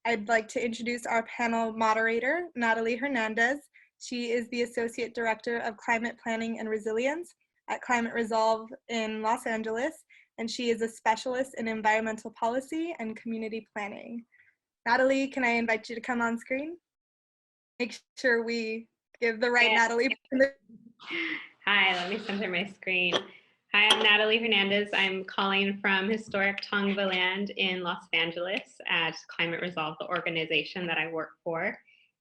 I'd like to introduce our panel moderator, Natalie Hernandez. She is the Associate Director of Climate Planning and Resilience at Climate Resolve in Los Angeles, and she is a specialist in environmental policy and community planning. Natalie, can I invite you to come on screen? Make sure we give the right Natalie. Hi, let me center my screen. Hi, I'm Natalie Hernandez. I'm calling from historic Tongva land in Los Angeles at Climate Resolve, the organization that I work for.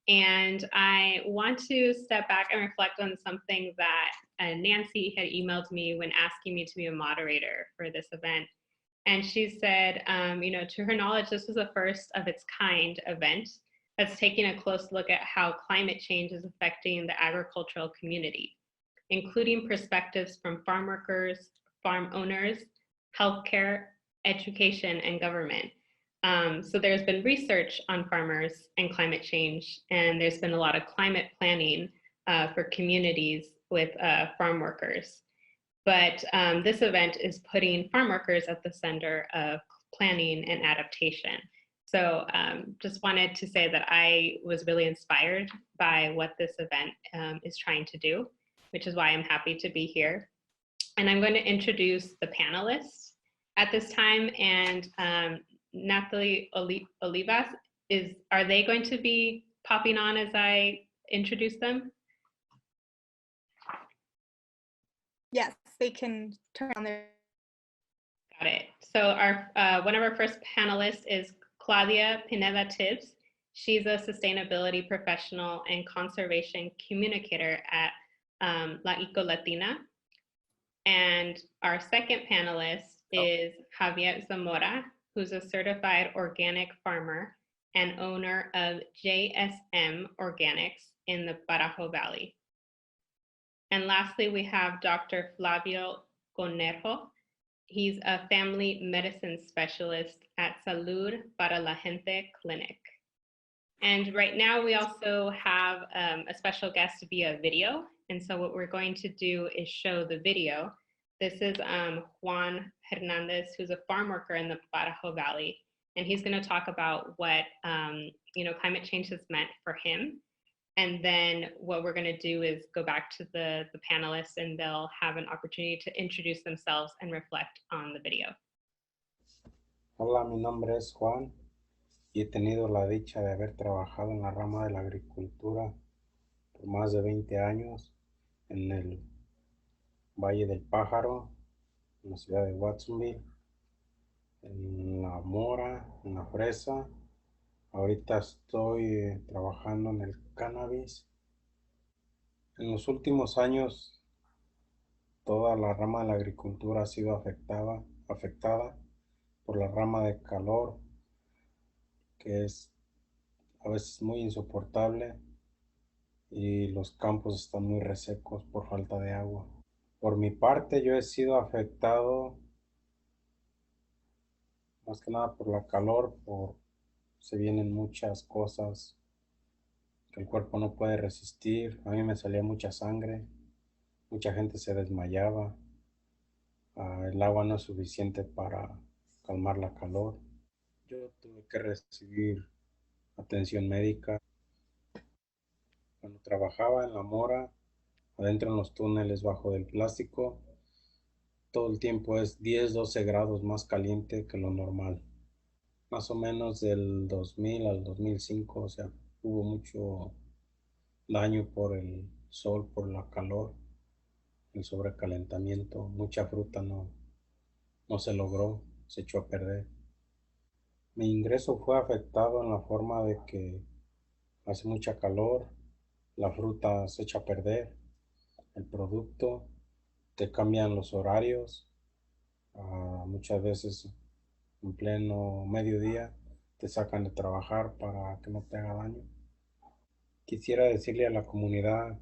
And I want to step back and reflect on something that Nancy had emailed me when asking me to be a moderator for this event. And she said, to her knowledge, this was the first of its kind event that's taking a close look at how climate change is affecting the agricultural community, including perspectives from farm workers, farm owners, healthcare, education, and government. So there's been research on farmers and climate change, and there's been a lot of climate planning for communities with farm workers. But this event is putting farm workers at the center of planning and adaptation. So just wanted to say that I was really inspired by what this event is trying to do, which is why I'm happy to be here. And I'm going to introduce the panelists at this time. And Natalie Olivas, are they going to be popping on as I introduce them? Yes, they can turn on their. Got it. So our one of our first panelists is Claudia Pineda Tibbs. She's a sustainability professional and conservation communicator at Latina. And our second panelist is Javier Zamora, who's a certified organic farmer and owner of JSM Organics in the Barajo Valley. And lastly, we have Dr. Flavio Cornejo. He's a family medicine specialist at Salud para la Gente clinic. And right now we also have a special guest via video. And so what we're going to do is show the video. This is Juan Hernandez, who's a farm worker in the Barajo Valley. And he's going to talk about what climate change has meant for him. And then what we're going to do is go back to the panelists, and they'll have an opportunity to introduce themselves and reflect on the video. Hola, mi nombre es Juan y he tenido la dicha de haber trabajado en la rama de la agricultura por más de 20 años en el Valle del Pájaro, en la ciudad de Watsonville, en la mora, en la fresa. Ahorita estoy trabajando en el cannabis. En los últimos años, toda la rama de la agricultura ha sido afectada por la rama de calor, que es a veces muy insoportable, y los campos están muy resecos por falta de agua. Por mi parte, yo he sido afectado más que nada por la calor, se vienen muchas cosas que el cuerpo no puede resistir. A mí me salía mucha sangre, mucha gente se desmayaba, el agua no es suficiente para calmar la calor. Yo tuve que recibir atención médica. Cuando trabajaba en la mora, adentro en los túneles bajo del plástico, todo el tiempo es 10-12 grados más caliente que lo normal. Más o menos del 2000 al 2005, o sea, hubo mucho daño por el sol, por la calor, el sobrecalentamiento. Mucha fruta no se logró, se echó a perder. Mi ingreso fue afectado en la forma de que hace mucha calor, la fruta se echa a perder, el producto, te cambian los horarios, muchas veces en pleno mediodía te sacan de trabajar para que no te haga daño. Quisiera decirle a la comunidad,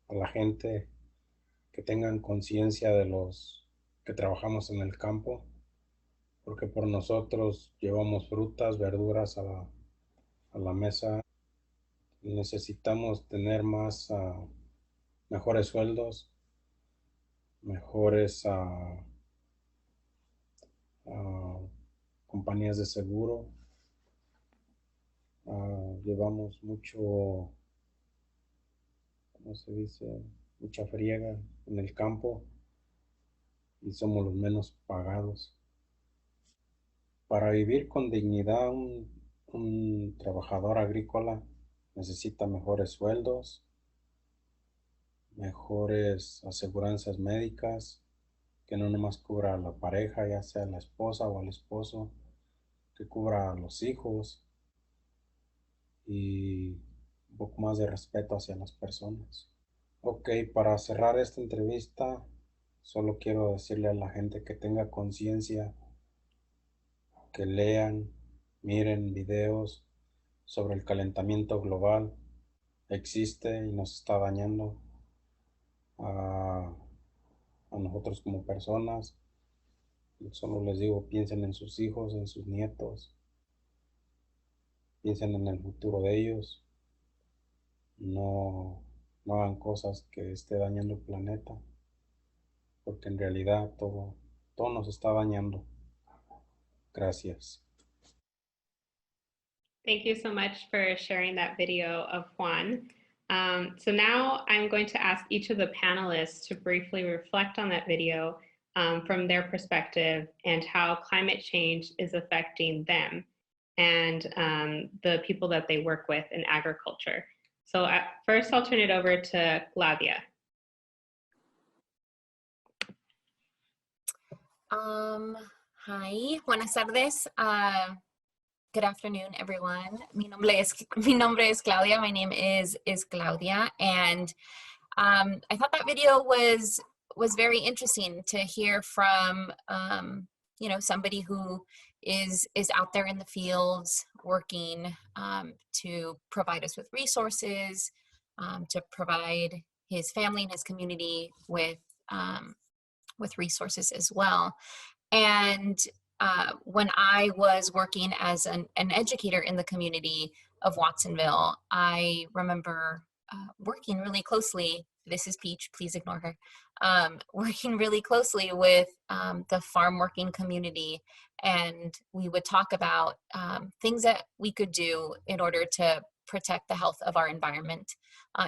a la gente, que tengan conciencia de los que trabajamos en el campo, porque por nosotros llevamos frutas, verduras a la mesa. Necesitamos tener mejores sueldos, mejores compañías de seguro, Llevamos mucho, ¿cómo se dice? Mucha friega en el campo y somos los menos pagados. Para vivir con dignidad, un trabajador agrícola necesita mejores sueldos, mejores aseguranzas médicas, que no nomás cubra a la pareja, ya sea la esposa o al esposo, que cubra a los hijos y un poco más de respeto hacia las personas. Ok, para cerrar esta entrevista, solo quiero decirle a la gente que tenga conciencia, que lean, miren videos sobre el calentamiento global. Existe y nos está dañando a, a nosotros como personas. Solo les digo, piensen en sus hijos, en sus nietos, piensen en el futuro de ellos. No, no hagan cosas que esté dañando el planeta, porque en realidad todo nos está dañando. Gracias. Thank you so much for sharing that video of Juan. So now I'm going to ask each of the panelists to briefly reflect on that video from their perspective and how climate change is affecting them and the people that they work with in agriculture. So first I'll turn it over to Claudia. Hi, buenas tardes. Good afternoon, everyone. Mi nombre es Claudia. My name is Claudia, and I thought that video was very interesting to hear from you know, somebody who is out there in the fields working to provide us with resources, to provide his family and his community with resources as well. And when I was working as an educator in the community of Watsonville, I remember working really closely. This is Peach, please ignore her. Working really closely with the farm working community. And we would talk about things that we could do in order to protect the health of our environment,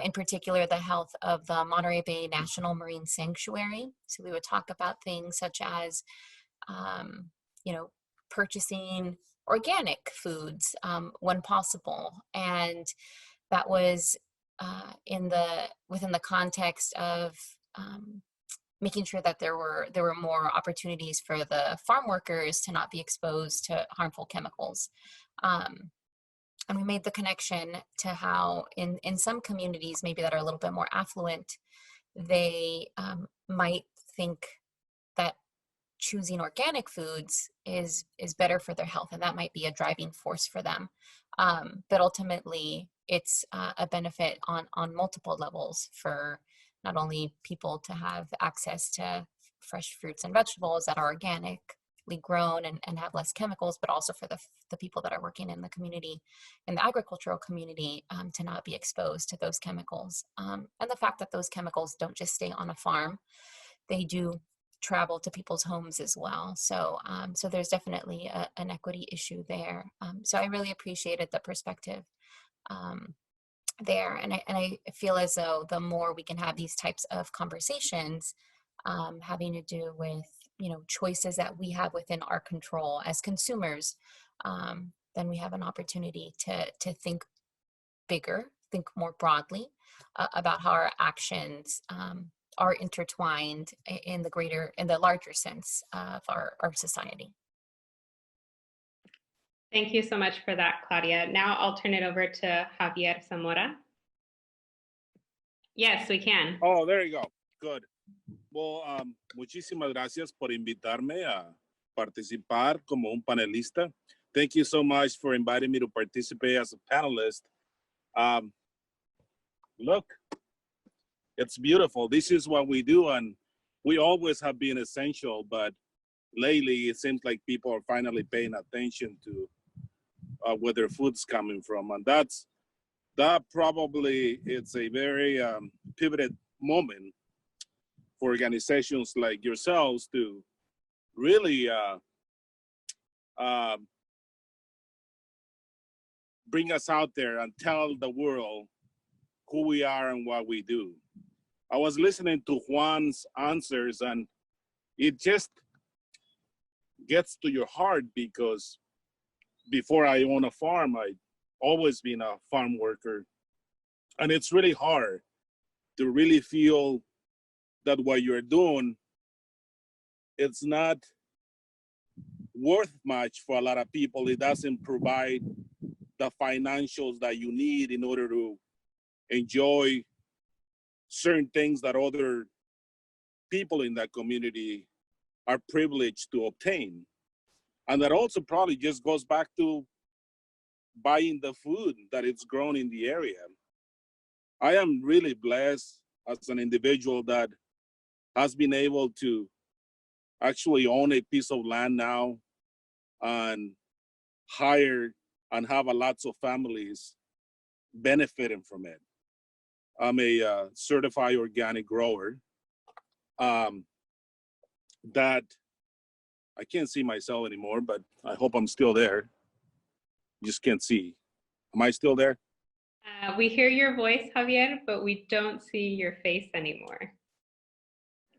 in particular the health of the Monterey Bay National Marine Sanctuary. So we would talk about things such as you know, purchasing organic foods when possible, and that was within the context of making sure that there were more opportunities for the farm workers to not be exposed to harmful chemicals. And we made the connection to how in some communities, maybe that are a little bit more affluent, they might think that choosing organic foods is better for their health, and that might be a driving force for them. But ultimately, it's a benefit on multiple levels for not only people to have access to fresh fruits and vegetables that are organically grown and have less chemicals, but also for the people that are working in the community, in the agricultural community, to not be exposed to those chemicals. And the fact that those chemicals don't just stay on a farm, they do travel to people's homes as well. So so there's definitely an equity issue there. So I really appreciated the perspective there, and I feel as though the more we can have these types of conversations having to do with, you know, choices that we have within our control as consumers, then we have an opportunity to think bigger, think more broadly about how our actions are intertwined in the larger sense of our society. Thank you so much for that, Claudia. Now I'll turn it over to Javier Zamora. Yes, we can. Oh, there you go. Good. Well, muchísimas gracias por invitarme a participar como un panelista. Thank you so much for inviting me to participate as a panelist. Look, it's beautiful. This is what we do, and we always have been essential, but lately it seems like people are finally paying attention to where their food's coming from, and that probably it's a very pivoted moment for organizations like yourselves to really bring us out there and tell the world who we are and what we do. I was listening to Juan's answers, and it just gets to your heart, because before I own a farm, I'd always been a farm worker. And it's really hard to really feel that what you're doing, it's not worth much for a lot of people. It doesn't provide the financials that you need in order to enjoy certain things that other people in that community are privileged to obtain. And that also probably just goes back to buying the food that it's grown in the area. I am really blessed as an individual that has been able to actually own a piece of land now and hire and have a lots of families benefiting from it. I'm a certified organic grower. That I can't see myself anymore, but I hope I'm still there. Just can't see. Am I still there? We hear your voice, Javier, but we don't see your face anymore.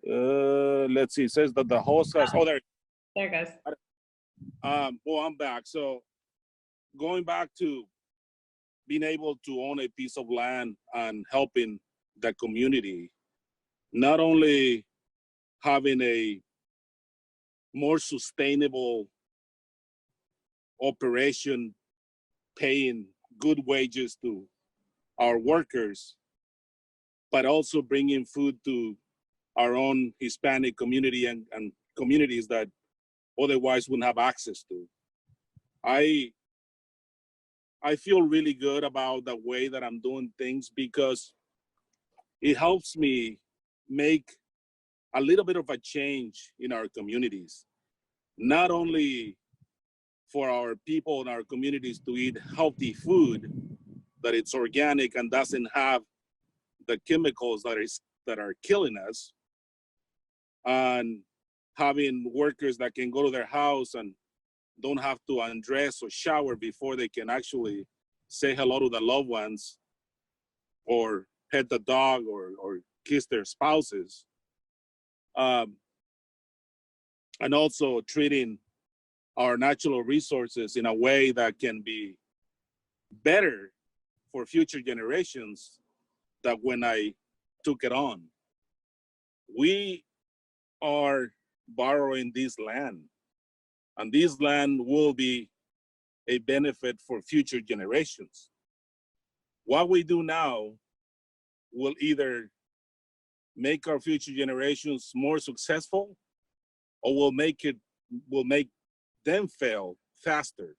Let's see. It says that the host has. Oh, there. There it goes. Well, I'm back. So going back to being able to own a piece of land and helping the community, not only having a more sustainable operation, paying good wages to our workers, but also bringing food to our own Hispanic community and communities that otherwise wouldn't have access to. I feel really good about the way that I'm doing things, because it helps me make a little bit of a change in our communities, not only for our people in our communities to eat healthy food, that it's organic and doesn't have the chemicals that are killing us, and having workers that can go to their house and don't have to undress or shower before they can actually say hello to the loved ones or pet the dog or kiss their spouses. And also treating our natural resources in a way that can be better for future generations than when I took it on. We are borrowing this land, and this land will be a benefit for future generations. What we do now will either make our future generations more successful, or will make them fail faster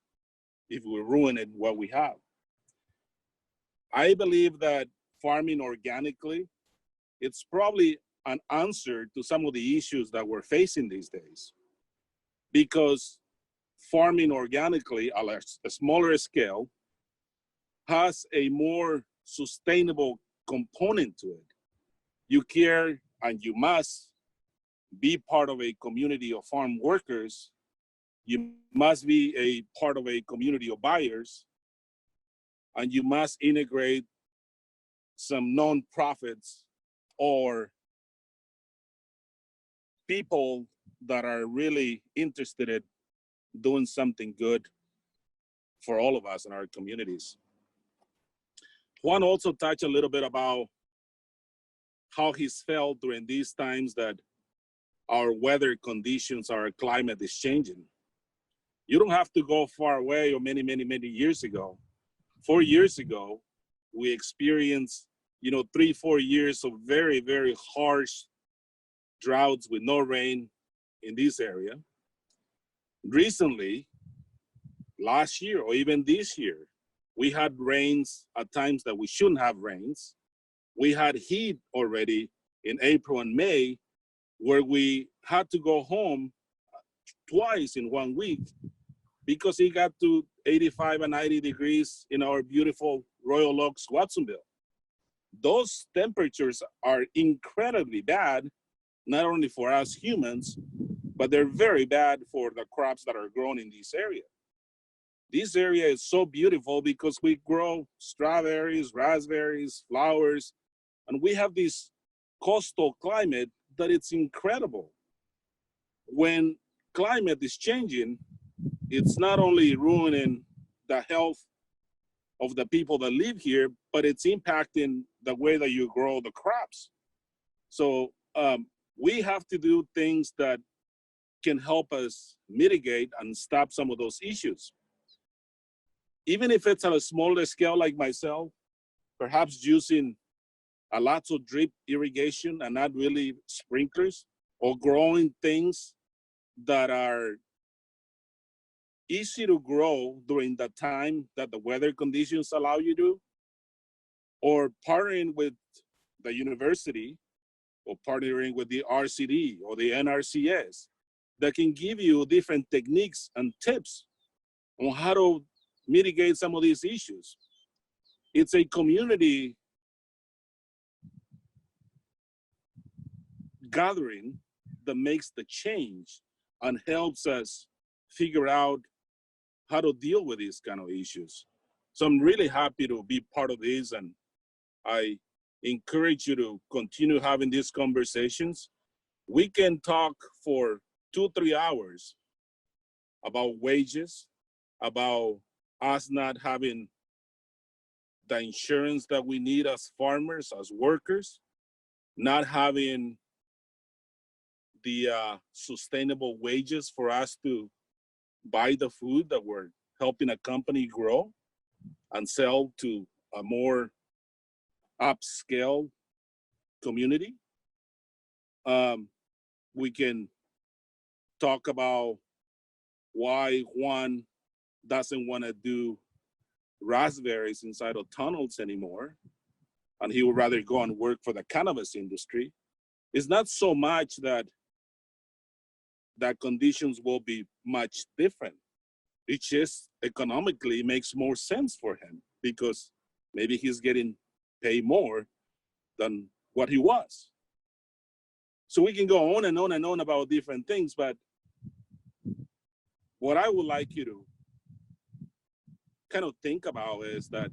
if we ruin it what we have. I believe that farming organically, it's probably an answer to some of the issues that we're facing these days, because farming organically at a smaller scale has a more sustainable component to it. You care and you must be part of a community of farm workers. You must be a part of a community of buyers, and you must integrate some nonprofits or people that are really interested in doing something good for all of us in our communities. Juan also touched a little bit about how he's felt during these times that our weather conditions, our climate is changing. You don't have to go far away or many years ago. 4 years ago, we experienced, 3-4 years of very, very harsh droughts with no rain in this area. Recently, last year or even this year, we had rains at times that we shouldn't have rains. We had heat already in April and May, where we had to go home twice in 1 week because it got to 85 and 90 degrees in our beautiful Royal Oaks, Watsonville. Those temperatures are incredibly bad, not only for us humans, but they're very bad for the crops that are grown in this area. This area is so beautiful because we grow strawberries, raspberries, flowers, and we have this coastal climate that it's incredible. When climate is changing, it's not only ruining the health of the people that live here, but it's impacting the way that you grow the crops. So we have to do things that can help us mitigate and stop some of those issues. Even if it's on a smaller scale like myself, perhaps using a lot of drip irrigation and not really sprinklers, or growing things that are easy to grow during the time that the weather conditions allow you to, or partnering with the university or partnering with the RCD or the NRCS that can give you different techniques and tips on how to mitigate some of these issues. It's a community gathering that makes the change and helps us figure out how to deal with these kind of issues. So I'm really happy to be part of this, and I encourage you to continue having these conversations. We can talk for 2-3 hours about wages, about us not having the insurance that we need as farmers, as workers, not having the sustainable wages for us to buy the food that we're helping a company grow and sell to a more upscale community. We can talk about why Juan doesn't want to do raspberries inside of tunnels anymore, and he would rather go and work for the cannabis industry. It's not so much that conditions will be much different. It just economically makes more sense for him because maybe he's getting paid more than what he was. So we can go on and on and on about different things, but what I would like you to kind of think about is that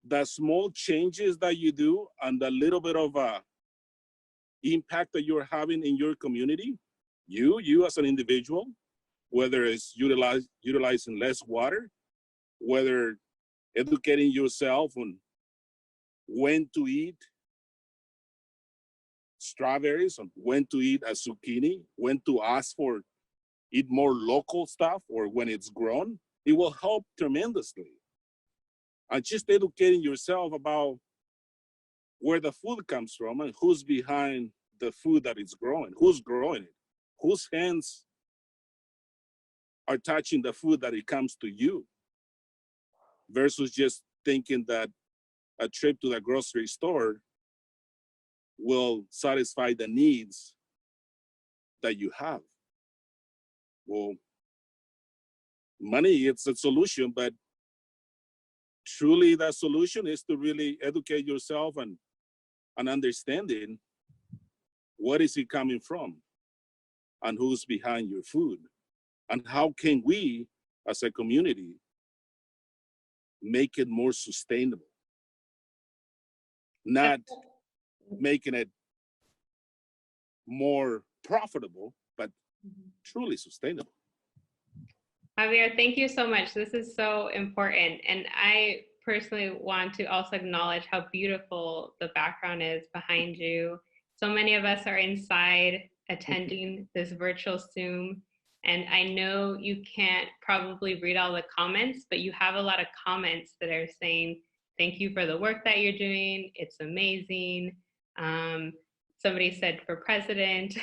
the small changes that you do and the little bit of impact that you're having in your community, you as an individual, whether it's utilizing less water, whether educating yourself on when to eat strawberries, on when to eat a zucchini, when to ask for eat more local stuff, or when it's grown, it will help tremendously. And just educating yourself about where the food comes from and who's behind the food that is growing, who's growing it, whose hands are touching the food that it comes to you, versus just thinking that a trip to the grocery store will satisfy the needs that you have. Well, money, it's a solution, but truly the solution is to really educate yourself and understanding what is it coming from and who's behind your food, and how can we as a community make it more sustainable, not making it more profitable, but truly sustainable. Javier, thank you so much. This is so important. And I personally want to also acknowledge how beautiful the background is behind you. So many of us are inside attending this virtual Zoom. And I know you can't probably read all the comments, but you have a lot of comments that are saying, thank you for the work that you're doing. It's amazing. Somebody said for president.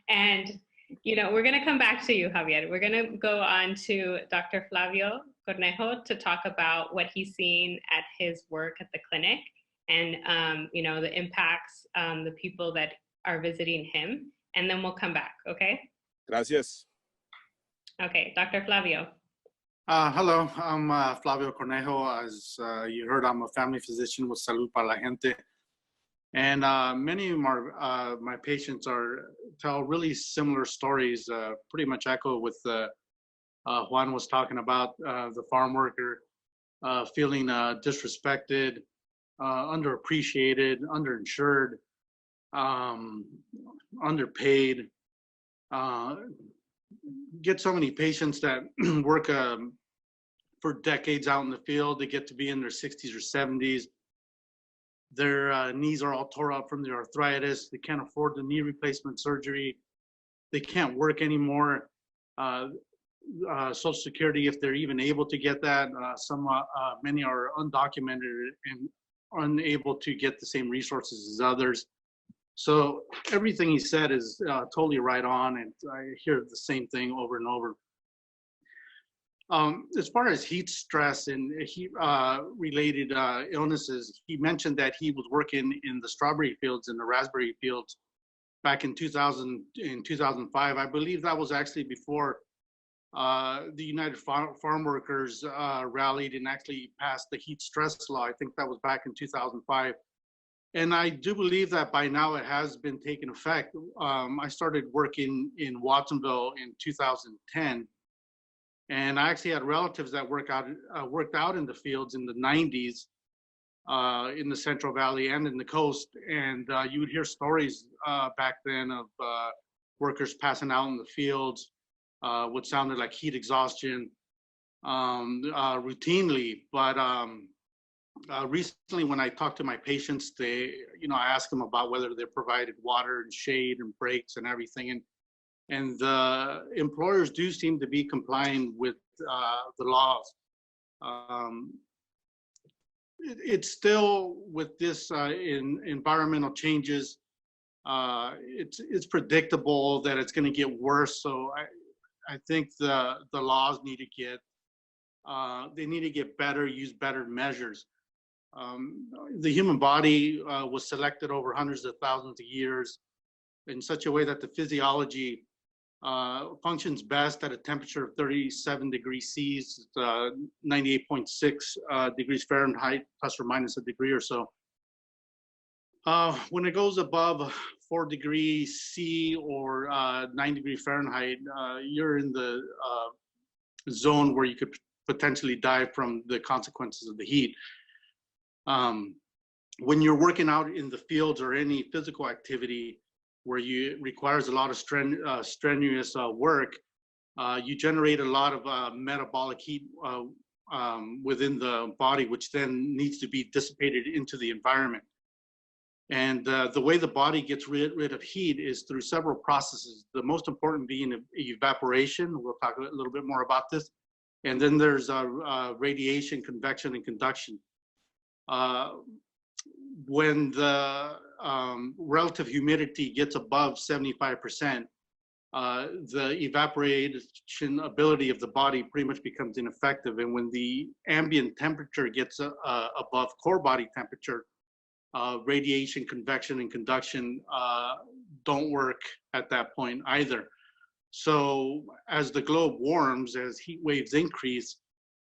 And you know, we're going to come back to you, Javier. We're going to go on to Dr. Flavio Cornejo to talk about what he's seeing at his work at the clinic and, you know, the impacts, the people that are visiting him. And then we'll come back, okay? Gracias. Okay, Dr. Flavio. Hello, I'm Flavio Cornejo. As you heard, I'm a family physician with Salud para la Gente. And many of my patients tell really similar stories, pretty much echo with Juan was talking about the farm worker feeling disrespected, underappreciated, underinsured, underpaid. Get so many patients that work for decades out in the field. They get to be in their 60s or 70s. Their knees are all tore up from the arthritis. They can't afford the knee replacement surgery. They can't work anymore. Social Security, if they're even able to get that, many are undocumented and unable to get the same resources as others. So everything he said is totally right on, and I hear the same thing over and over. As far as heat stress and heat-related illnesses, he mentioned that he was working in the strawberry fields and the raspberry fields back in 2005. I believe that was actually before the United Farm Workers rallied and actually passed the heat stress law. I think that was back in 2005. And I do believe that by now it has been taking effect. I started working in Watsonville in 2010. And I actually had relatives that worked out in the fields in the 90s in the Central Valley and in the coast. And you would hear stories back then of workers passing out in the fields, what sounded like heat exhaustion routinely. But recently, when I talked to my patients, I asked them about whether they're provided water and shade and breaks and everything. And the employers do seem to be complying with the laws. It's still with this in environmental changes, it's predictable that it's going to get worse. So I think the laws need to get they need to get better, use better measures. The human body was selected over hundreds of thousands of years in such a way that the physiology functions best at a temperature of 37 degrees C, 98.6 degrees Fahrenheit, plus or minus a degree or so. When it goes above 4 degrees C or 9 degrees Fahrenheit, you're in the zone where you could potentially die from the consequences of the heat. When you're working out in the fields or any physical activity where requires a lot of strenuous work, you generate a lot of metabolic heat within the body, which then needs to be dissipated into the environment. And the way the body gets rid of heat is through several processes, the most important being evaporation. We'll talk a little bit more about this. And then there's radiation, convection, and conduction. When the relative humidity gets above 75%, the evaporation ability of the body pretty much becomes ineffective. And when the ambient temperature gets above core body temperature, radiation, convection, and conduction don't work at that point either. So as the globe warms, as heat waves increase,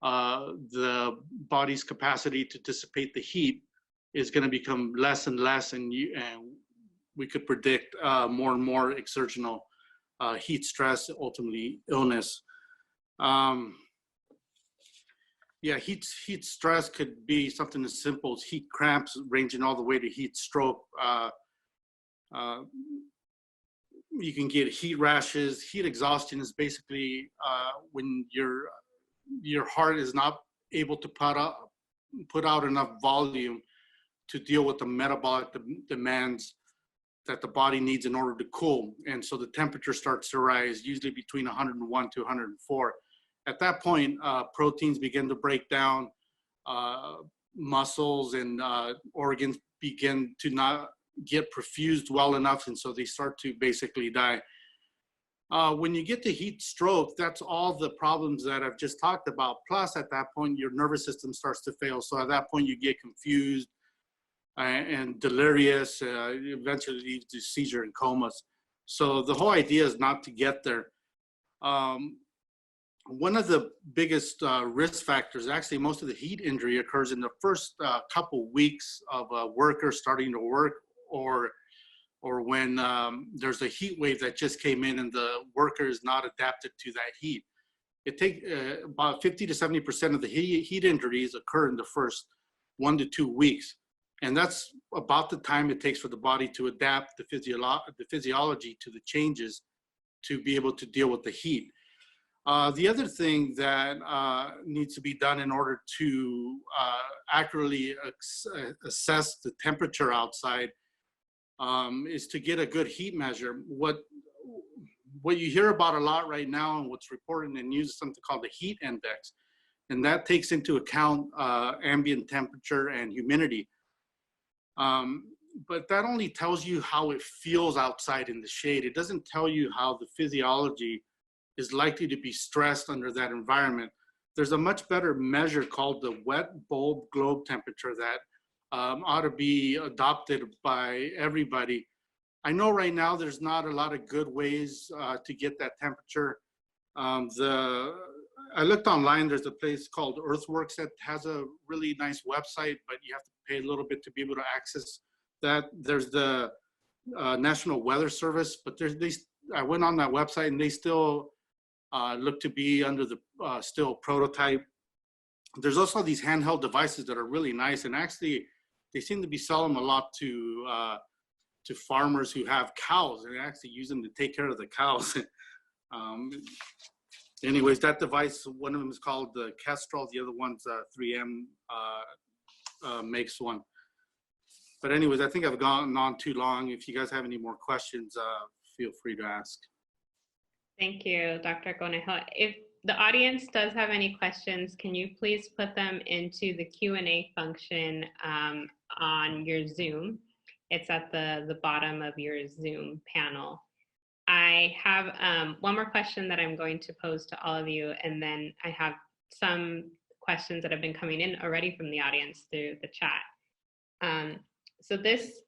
the body's capacity to dissipate the heat is going to become less and less, and we could predict more and more exertional heat stress, ultimately illness. Yeah, heat stress could be something as simple as heat cramps, ranging all the way to heat stroke. You can get heat rashes. Heat exhaustion is basically when your heart is not able to put out enough volume to deal with the metabolic demands that the body needs in order to cool. And so the temperature starts to rise, usually between 101 to 104. At that point, proteins begin to break down, muscles and organs begin to not get perfused well enough, and so they start to basically die. When you get to heat stroke, that's all the problems that I've just talked about. Plus, at that point, your nervous system starts to fail. So at that point, you get confused and delirious, eventually leads to seizure and comas. So the whole idea is not to get there. One of the biggest risk factors, actually most of the heat injury occurs in the first couple weeks of a worker starting to work, or when there's a heat wave that just came in and the worker is not adapted to that heat. it take about 50 to 70% of the heat injuries occur in the first 1 to 2 weeks. And that's about the time it takes for the body to adapt the physiology to the changes to be able to deal with the heat. The other thing that needs to be done in order to accurately assess the temperature outside is to get a good heat measure. What you hear about a lot right now and what's reported in the news is something called the heat index. And that takes into account ambient temperature and humidity. But that only tells you how it feels outside in the shade. It doesn't tell you how the physiology is likely to be stressed under that environment. There's a much better measure called the wet bulb globe temperature that ought to be adopted by everybody. I know right now there's not a lot of good ways to get that temperature. I looked online, there's a place called Earthworks that has a really nice website, but you have to pay a little bit to be able to access that. There's the National Weather Service, but I went on that website and they still look to be under the still prototype. There's also these handheld devices that are really nice, and actually they seem to be selling a lot to farmers who have cows, and actually use them to take care of the cows. Anyways, that device, one of them is called the Kestrel, the other one's 3M makes one. But anyways, I think I've gone on too long. If you guys have any more questions, feel free to ask. Thank you, Dr. Cornejo. If the audience does have any questions, can you please put them into the Q&A function on your Zoom? It's at the bottom of your Zoom panel. I have one more question that I'm going to pose to all of you, and then I have some questions that have been coming in already from the audience through the chat. So this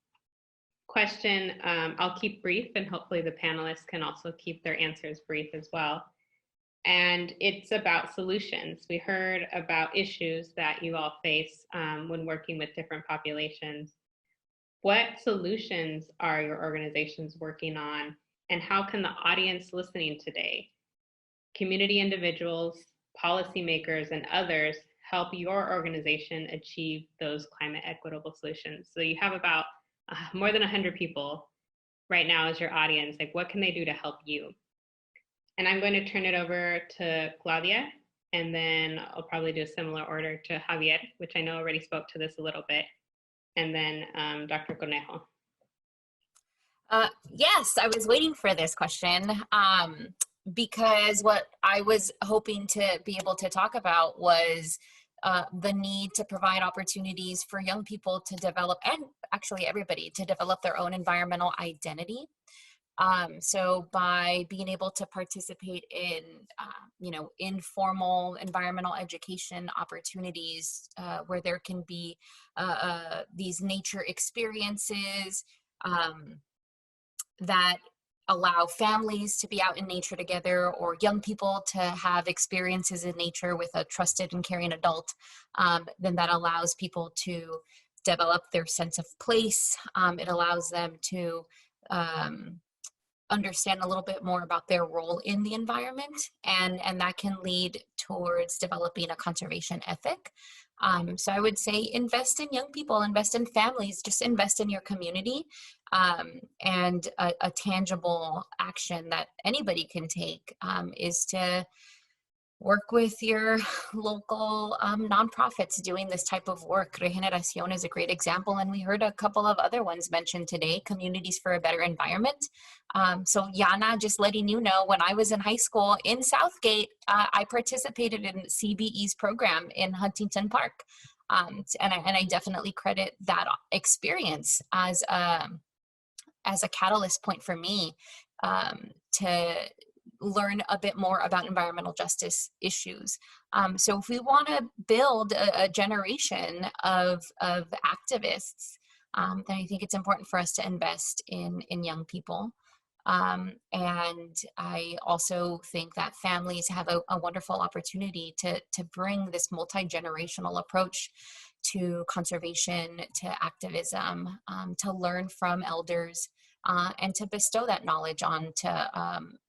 question, I'll keep brief, and hopefully the panelists can also keep their answers brief as well. And it's about solutions. We heard about issues that you all face when working with different populations. What solutions are your organizations working on, and how can the audience listening today, community individuals, policymakers, and others help your organization achieve those climate equitable solutions? So you have about more than 100 people right now as your audience. Like, what can they do to help you? And I'm going to turn it over to Claudia, and then I'll probably do a similar order to Javier, which I know already spoke to this a little bit, and then Dr. Cornejo. Yes, I was waiting for this question because what I was hoping to be able to talk about was the need to provide opportunities for young people to develop, and actually everybody, to develop their own environmental identity. So by being able to participate in, informal environmental education opportunities where there can be these nature experiences that allow families to be out in nature together, or young people to have experiences in nature with a trusted and caring adult, then that allows people to develop their sense of place. It allows them to understand a little bit more about their role in the environment, and that can lead towards developing a conservation ethic. So I would say invest in young people, invest in families, just invest in your community, and a tangible action that anybody can take is to work with your local nonprofits doing this type of work. Regeneración is a great example, and we heard a couple of other ones mentioned today, Communities for a Better Environment. So Yana, just letting you know, when I was in high school in Southgate, I participated in CBE's program in Huntington Park. And I definitely credit that experience as a catalyst point for me to learn a bit more about environmental justice issues. So if we want to build a generation of activists, then I think it's important for us to invest in young people. And I also think that families have a wonderful opportunity to bring this multi-generational approach to conservation, to activism, to learn from elders, and to bestow that knowledge on to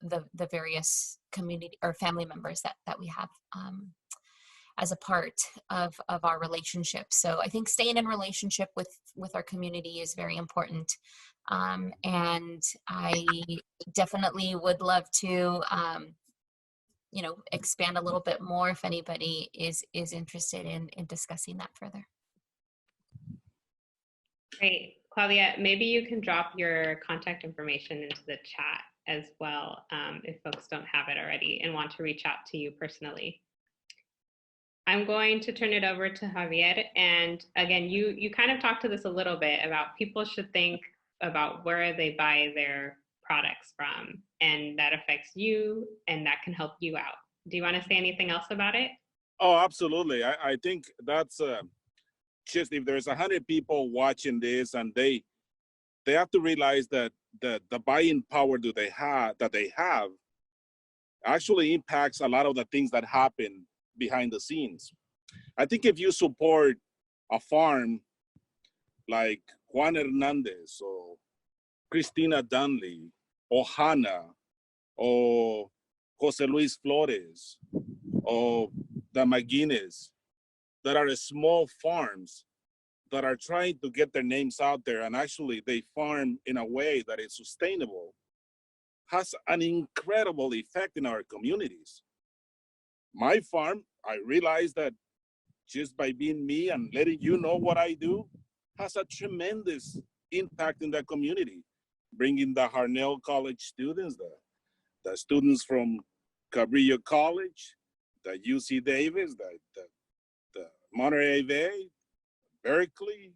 the various community or family members that we have as a part of our relationship. So I think staying in relationship with our community is very important. And I definitely would love to, expand a little bit more if anybody is interested in discussing that further. Great. Claudia, maybe you can drop your contact information into the chat as well, if folks don't have it already and want to reach out to you personally. I'm going to turn it over to Javier. And again, you kind of talked to this a little bit about people should think about where they buy their products from, and that affects you and that can help you out. Do you want to say anything else about it? Oh, absolutely. I think that's just, if there's 100 people watching this, and they have to realize that the buying power that they have actually impacts a lot of the things that happen behind the scenes. I think if you support a farm like Juan Hernandez or Cristina Dunley or Hannah or Jose Luis Flores or the McGuinness, that are small farms that are trying to get their names out there, and actually they farm in a way that is sustainable, has an incredible effect in our communities. My farm, I realized that just by being me and letting you know what I do, has a tremendous impact in the community, bringing the Harnell College students, the students from Cabrillo College, the UC Davis, the Monterey Bay, Berkeley,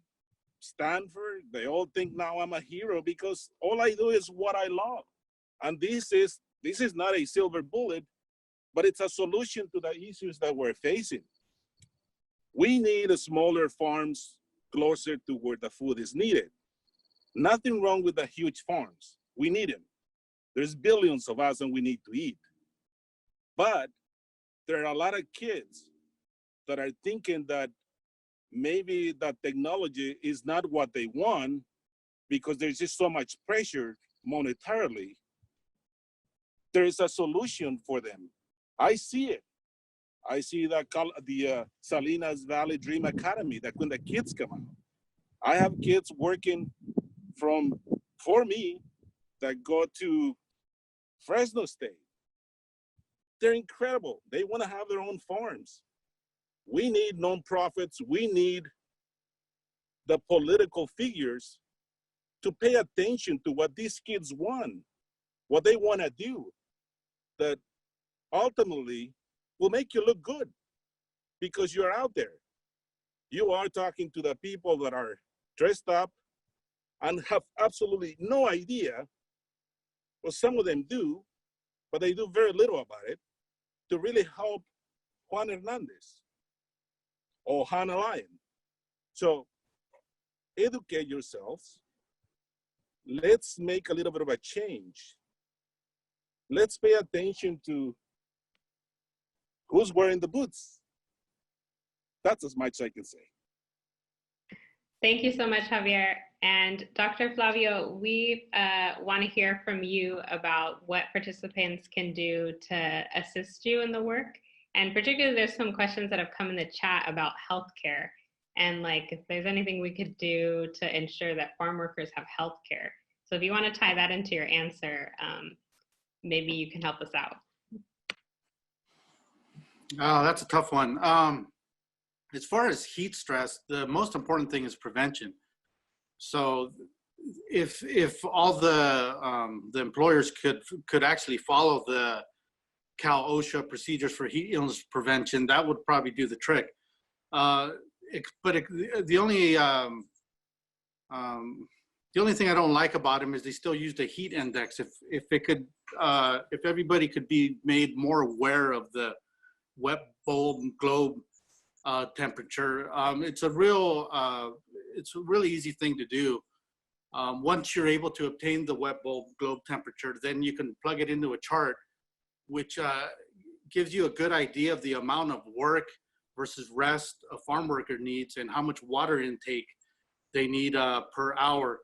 Stanford. They all think now I'm a hero because all I do is what I love. And this is not a silver bullet, but it's a solution to the issues that we're facing. We need smaller farms closer to where the food is needed. Nothing wrong with the huge farms. We need them. There's billions of us and we need to eat. But there are a lot of kids that are thinking that maybe that technology is not what they want because there's just so much pressure monetarily. There is a solution for them. I see it. I see the Salinas Valley Dream Academy, that when the kids come out, I have kids working for me that go to Fresno State. They're incredible. They want to have their own farms. We need nonprofits. We need the political figures to pay attention to what these kids want, what they want to do, that ultimately will make you look good because you're out there. You are talking to the people that are dressed up and have absolutely no idea, or some of them do, but they do very little about it, to really help Juan Hernandez or Hannah Lyon. So educate yourselves. Let's make a little bit of a change. Let's pay attention to who's wearing the boots. That's as much as I can say. Thank you so much, Javier. And Dr. Flavio, we want to hear from you about what participants can do to assist you in the work. And particularly, there's some questions that have come in the chat about healthcare, and like if there's anything we could do to ensure that farm workers have healthcare. So if you want to tie that into your answer, maybe you can help us out. Oh, that's a tough one. As far as heat stress, the most important thing is prevention. So if all the employers could actually follow the Cal OSHA procedures for heat illness prevention, that would probably do the trick. The only thing I don't like about them is they still use the heat index. If everybody could be made more aware of the wet bulb globe temperature, it's a really easy thing to do. Once you're able to obtain the wet bulb globe temperature, then you can plug it into a chart, which gives you a good idea of the amount of work versus rest a farm worker needs and how much water intake they need per hour.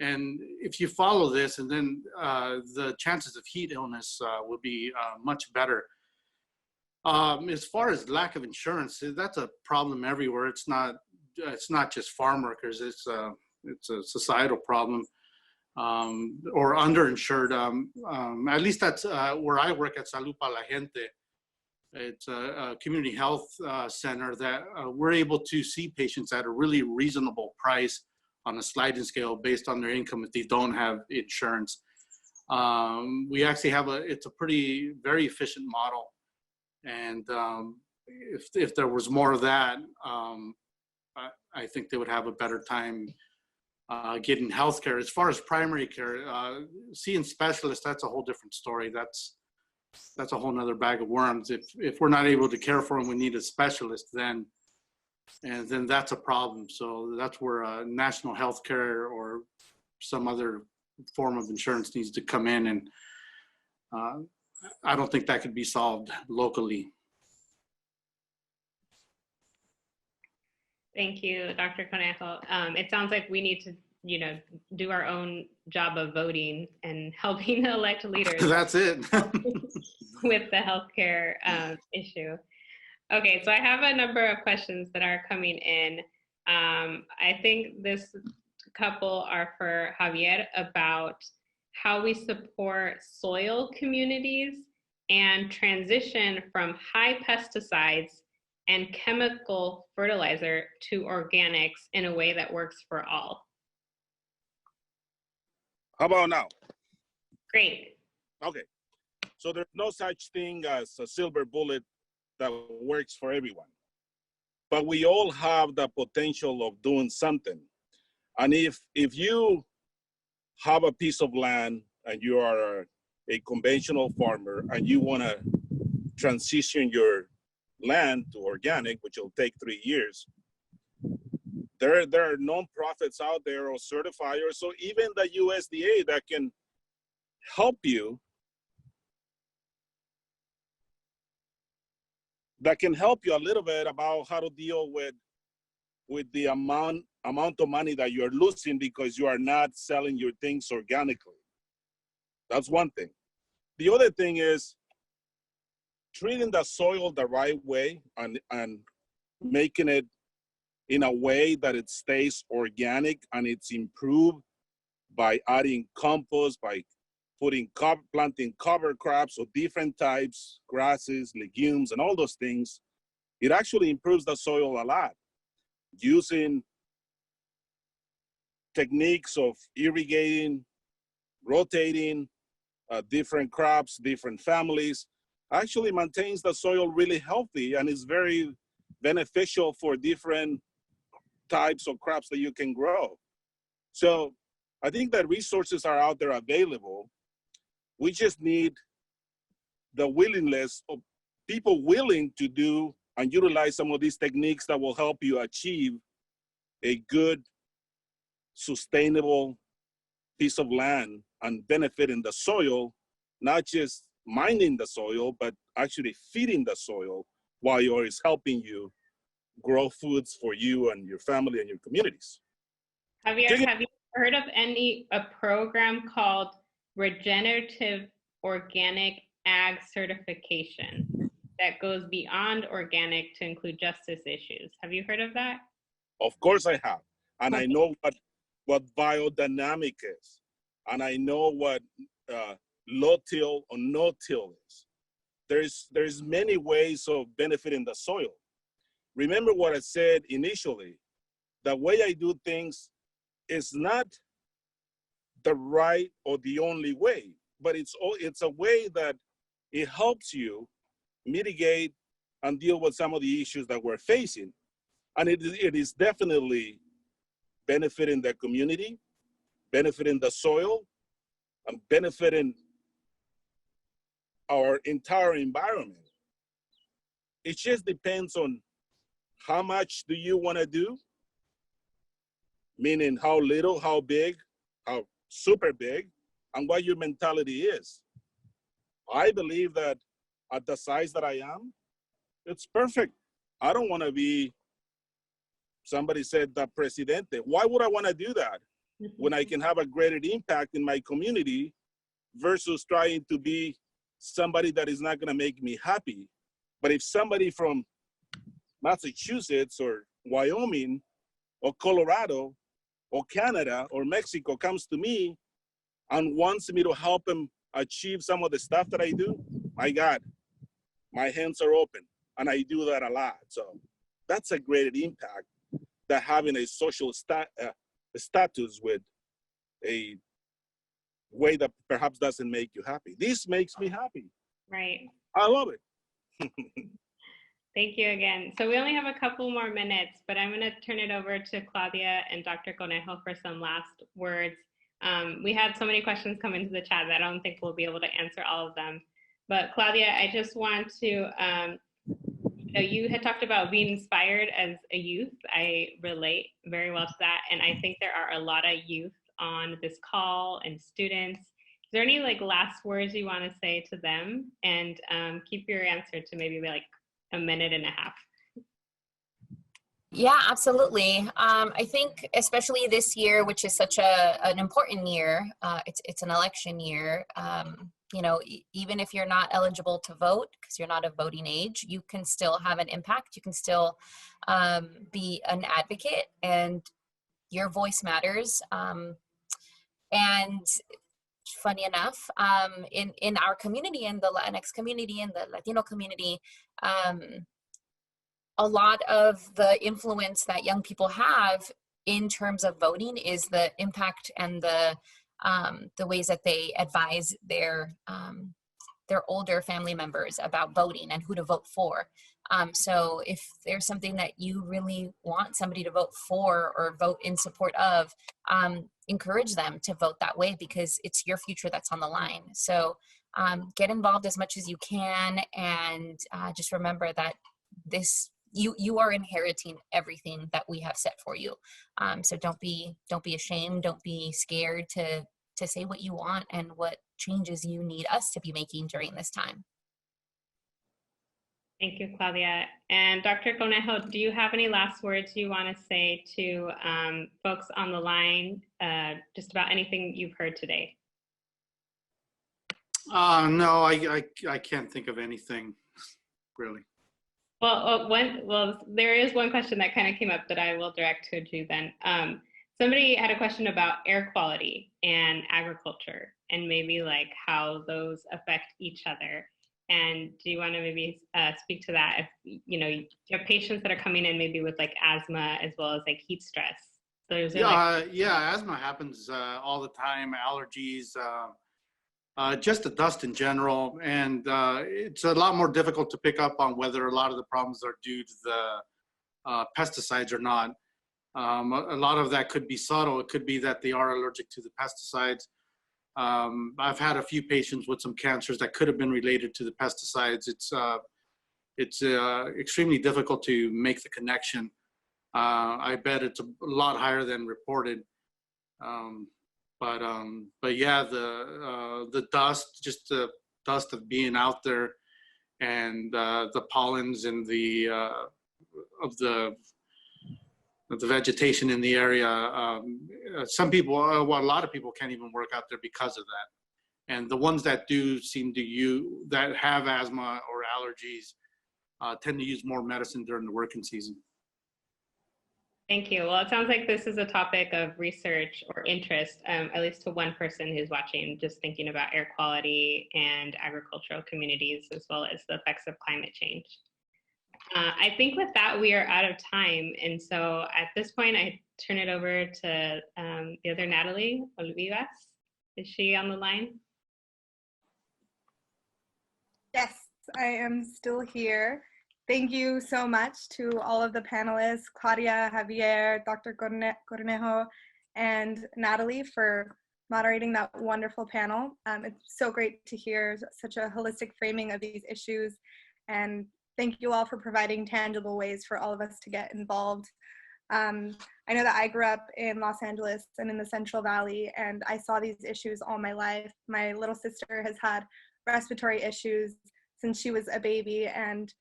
And if you follow this, and then the chances of heat illness will be much better. As far as lack of insurance, that's a problem everywhere. It's not just farm workers. It's a societal problem, or underinsured. At least that's where I work at Salud para la Gente. It's a community health center that we're able to see patients at a really reasonable price on a sliding scale based on their income if they don't have insurance. We actually have it's a very efficient model. And if there was more of that, I think they would have a better time getting healthcare. As far as primary care, seeing specialists, that's a whole different story. That's a whole nother bag of worms. If we're not able to care for them, we need a specialist then. And then that's a problem. So that's where national health care or some other form of insurance needs to come in. And I don't think that could be solved locally. Thank you, Dr. Cornejo. It sounds like we need to, do our own job of voting and helping elect leaders. That's it. With the healthcare issue. Okay, so I have a number of questions that are coming in. I think this couple are for Javier about how we support soil communities and transition from high pesticides and chemical fertilizer to organics in a way that works for all. How about now? Great. Okay. So there's no such thing as a silver bullet that works for everyone. But we all have the potential of doing something. And if you have a piece of land and you are a conventional farmer and you want to transition your land to organic, which will take 3 years, there are nonprofits out there or certifiers, so even the USDA that can help you, a little bit about how to deal with the amount of money that you're losing because you are not selling your things organically. That's one thing. The other thing is treating the soil the right way and making it in a way that it stays organic and it's improved by adding compost, by planting cover crops of different types, grasses, legumes, and all those things. It actually improves the soil a lot. Using techniques of irrigating, rotating different crops, different families, actually maintains the soil really healthy and is very beneficial for different types of crops that you can grow. So I think that resources are out there available. We just need the willingness of people willing to do and utilize some of these techniques that will help you achieve a good, sustainable piece of land and benefiting the soil, not just mining the soil, but actually feeding the soil while it's helping you grow foods for you and your family and your communities. Javier, have you heard of a program called Regenerative Organic Ag Certification that goes beyond organic to include justice issues? Have you heard of that? Of course I have. And I know what biodynamic is. And I know what low-till or no-till is. There's many ways of benefiting the soil. Remember what I said initially, the way I do things is not the right or the only way, but it's a way that it helps you mitigate and deal with some of the issues that we're facing. And it is definitely benefiting the community, benefiting the soil, and benefiting our entire environment. It just depends on how much do you want to do, meaning how little, how big, how super big, and what your mentality is. I believe that at the size that I am, it's perfect. I don't want to be, somebody said, the presidente. Why would I want to do that? when I can have a greater impact in my community versus trying to be somebody that is not going to make me happy. But if somebody from Massachusetts or Wyoming or Colorado or Canada or Mexico comes to me and wants me to help them achieve some of the stuff that I do, my God, my hands are open, and I do that a lot. So that's a great impact, that having a social status with a way that perhaps doesn't make you happy. This makes me happy. Right. I love it. Thank you again. So we only have a couple more minutes, but I'm going to turn it over to Claudia and Dr. Cornejo for some last words. We had so many questions come into the chat that I don't think we'll be able to answer all of them. But Claudia, I just want to, you had talked about being inspired as a youth. I relate very well to that. And I think there are a lot of youth on this call and students. Is there any last words you want to say to them? And keep your answer to maybe a minute and a half. Yeah, absolutely. I think especially this year, which is such an important year, it's an election year. Even if you're not eligible to vote because you're not of voting age, you can still have an impact. You can still be an advocate, and your voice matters. And funny enough, in our community, in the Latinx community, in the Latino community, a lot of the influence that young people have in terms of voting is the impact and the ways that they advise their older family members about voting and who to vote for. So if there's something that you really want somebody to vote for or vote in support of, encourage them to vote that way, because it's your future that's on the line. So get involved as much as you can, and just remember that you are inheriting everything that we have set for you. So don't be ashamed. Don't be scared to say what you want and what changes you need us to be making during this time. Thank you, Claudia. And Dr. Cornejo, do you have any last words you want to say to folks on the line, just about anything you've heard today? No, I can't think of anything, really. Well, there is one question that kind of came up that I will direct to you then. Somebody had a question about air quality and agriculture, and maybe how those affect each other. And do you want to maybe speak to that? If you have patients that are coming in maybe with asthma as well as heat stress. So asthma happens all the time. Allergies, just the dust in general, and it's a lot more difficult to pick up on whether a lot of the problems are due to the pesticides or not. A lot of that could be subtle. It could be that they are allergic to the pesticides. I've had a few patients with some cancers that could have been related to the pesticides. It's extremely difficult to make the connection. I bet it's a lot higher than reported. But yeah, the dust, just the dust of being out there, and the pollens and of the vegetation in the area. Some people, a lot of people can't even work out there because of that. And the ones that do seem to that have asthma or allergies tend to use more medicine during the working season. Thank you. Well, it sounds like this is a topic of research or interest, at least to one person who's watching, just thinking about air quality and agricultural communities, as well as the effects of climate change. I think with that, we are out of time. And so at this point, I turn it over to the other Natalie Olivas. Is she on the line? Yes, I am still here. Thank you so much to all of the panelists, Claudia, Javier, Dr. Cornejo, and Natalie for moderating that wonderful panel. It's so great to hear such a holistic framing of these issues, and thank you all for providing tangible ways for all of us to get involved. I know that I grew up in Los Angeles and in the Central Valley, and I saw these issues all my life. My little sister has had respiratory issues since she was a baby, and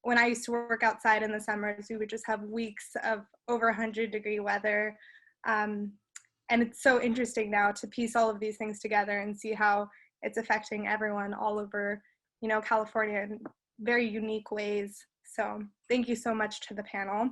when I used to work outside in the summers, we would just have weeks of over 100-degree weather. And it's so interesting now to piece all of these things together and see how it's affecting everyone all over, California in very unique ways. So thank you so much to the panel.